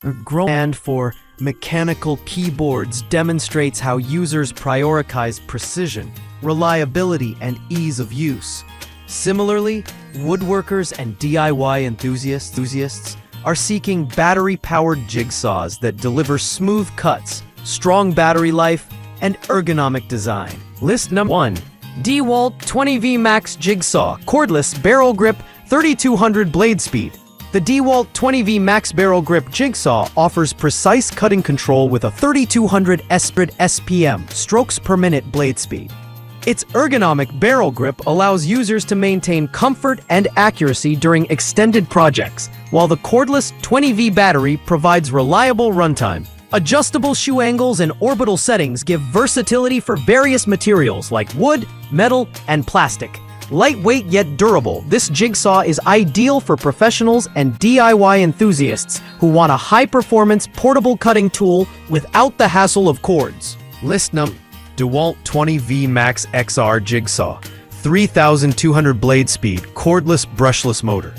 Demand for mechanical keyboards demonstrates how users prioritize precision, reliability, and ease of use. Similarly, woodworkers and DIY enthusiasts are seeking battery-powered jigsaws that deliver smooth cuts, strong battery life, and ergonomic design. List number 1. DEWALT 20V Max Jigsaw, Cordless, Barrel Grip, 3200 Blade Speed. The DEWALT 20V Max Barrel Grip Jigsaw offers precise cutting control with a 3200 SPM strokes per minute blade speed. Its ergonomic barrel grip allows users to maintain comfort and accuracy during extended projects, while the cordless 20V battery provides reliable runtime. Adjustable shoe angles and orbital settings give versatility for various materials like wood, metal, and plastic. Lightweight yet durable, this jigsaw is ideal for professionals and DIY enthusiasts who want a high-performance portable cutting tool without the hassle of cords. List number: DEWALT 20V Max XR Jigsaw, 3200 blade speed, cordless brushless motor.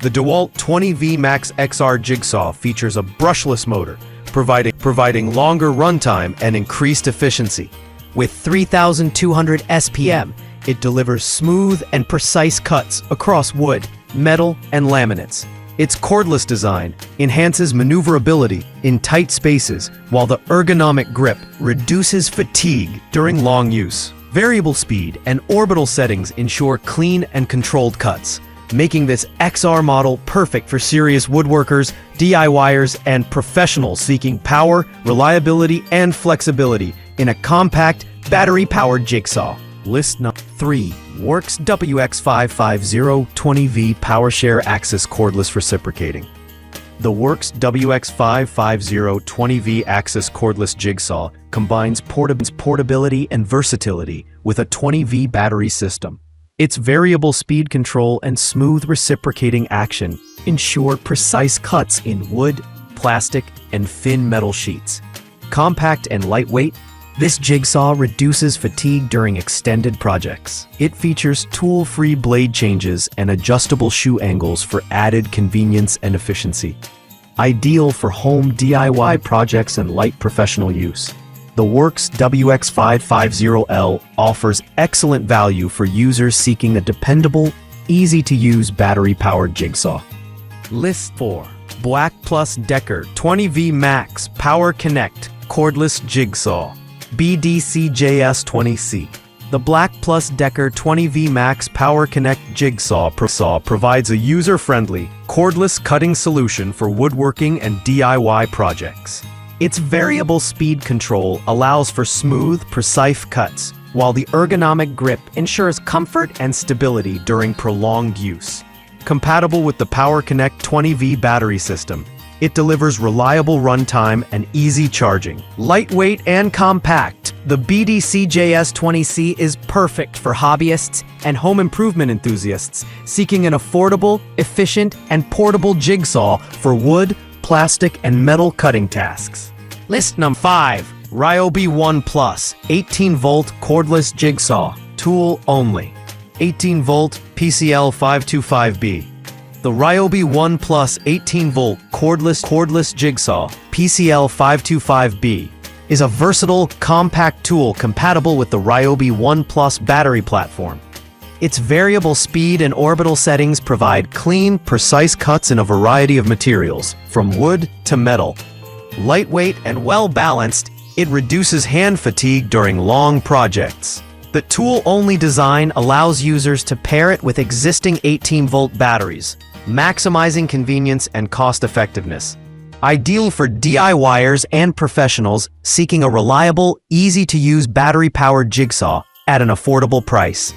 The DEWALT 20V Max XR Jigsaw features a brushless motor, providing longer runtime and increased efficiency. With 3200 SPM, it delivers smooth and precise cuts across wood, metal, and laminates. Its cordless design enhances maneuverability in tight spaces, while the ergonomic grip reduces fatigue during long use. Variable speed and orbital settings ensure clean and controlled cuts, making this XR model perfect for serious woodworkers, DIYers, and professionals seeking power, reliability, and flexibility in a compact, battery-powered jigsaw. List number 3. WORX WX550 PowerShare Axis Cordless Reciprocating. The WORX WX550 Axis Cordless Jigsaw combines portability and versatility with a 20V battery system. Its variable speed control and smooth reciprocating action ensure precise cuts in wood, plastic, and thin metal sheets. Compact and lightweight, this jigsaw reduces fatigue during extended projects. It features tool-free blade changes and adjustable shoe angles for added convenience and efficiency. Ideal for home DIY projects and light professional use. The WORX WX550L offers excellent value for users seeking a dependable, easy-to-use battery-powered jigsaw. List 4. BLACK+DECKER 20V Max Power Connect Cordless Jigsaw, BDCJS20C. The BLACK+DECKER 20V Max Power Connect Jigsaw provides a user-friendly, cordless cutting solution for woodworking and DIY projects. Its variable speed control allows for smooth, precise cuts, while the ergonomic grip ensures comfort and stability during prolonged use. Compatible with the Power Connect 20V battery system, it delivers reliable runtime and easy charging. Lightweight and compact, the BDCJS20C is perfect for hobbyists and home improvement enthusiasts seeking an affordable, efficient, and portable jigsaw for wood, plastic, and metal cutting tasks. List number 5. RYOBI ONE+ 18V Cordless Jigsaw, Tool Only. 18V PCL525B. The RYOBI ONE+ 18V cordless jigsaw, PCL525B, is a versatile, compact tool compatible with the RYOBI ONE+ battery platform. Its variable speed and orbital settings provide clean, precise cuts in a variety of materials, from wood to metal. Lightweight and well-balanced, it reduces hand fatigue during long projects. The tool-only design allows users to pair it with existing 18V batteries, maximizing convenience and cost-effectiveness. Ideal for DIYers and professionals seeking a reliable, easy-to-use battery-powered jigsaw at an affordable price.